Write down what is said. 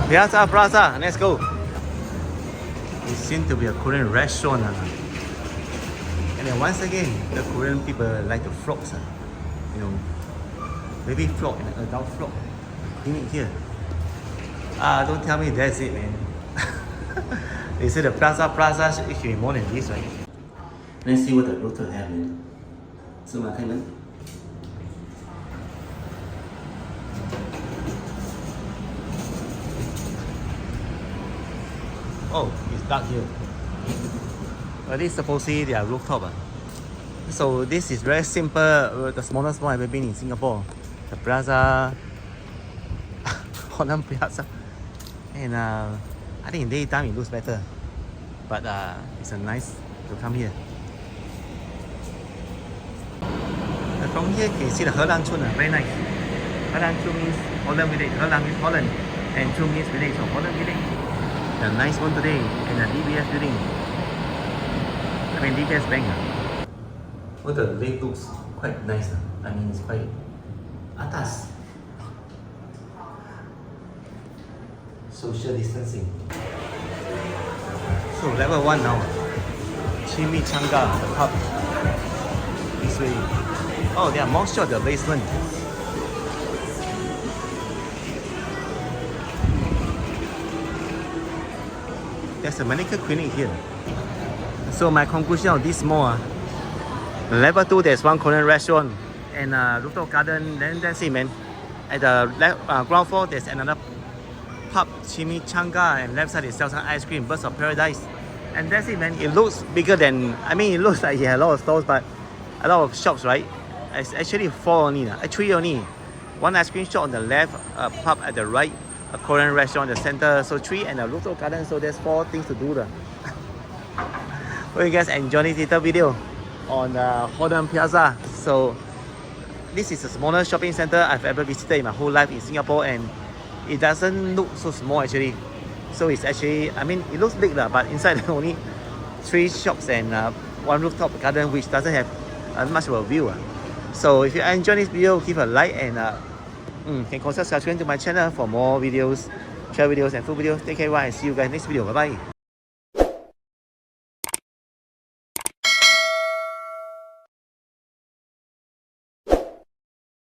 Piazza, Plaza, let's go. It seems to be a Korean restaurant. And then once again, the Korean people like the frogs. You know, baby frog and adult frog. In it here. Don't tell me that's it, man. They say the Plaza should be more than this, right? Let's see what the router have, man. So, my kind. Oh, it's dark here. But this is supposedly their rooftop. So this is very simple, the smallest one I've ever been in Singapore. The Plaza, Holland Piazza. And I think in daytime it looks better. But it's a nice to come here. And from here you can see the Holland Chun, very nice. Holland Chun means Holland village, Holland means Holland. And Chun means village, so Holland village. A nice one today, and a DBS building. I mean DBS bank. Well, the lake looks quite nice. I mean, it's quite atas. Social distancing. So level 1 now. Chimichanga, the pub. This way. Oh, there are monsters at the basement. There's a medical clinic here. So my conclusion of this mall, level 2 there's one Korean restaurant and rooftop garden, then that's it, man. At the ground floor there's another pub, Chimichanga, and left side they sell some ice cream, Birds of Paradise. And that's it, man. It looks bigger than, I mean it looks like it has a lot of stores, but a lot of shops, right? It's actually 4 only, 3 only. One ice cream shop on the left, a pub at the right, a Korean restaurant in the center, so 3, and a rooftop garden, so there's 4 things to do. Hope you guys enjoy this little video on Holland Piazza. So this is the smallest shopping center I've ever visited in my whole life in Singapore, and it doesn't look so small actually. So it's actually, I mean it looks big but inside there are only 3 shops and 1 rooftop garden which doesn't have much of a view. So if you enjoy this video, give a like and can consider subscribing to my channel for more videos, travel videos and food videos. Take care, and see you guys next video. Bye bye.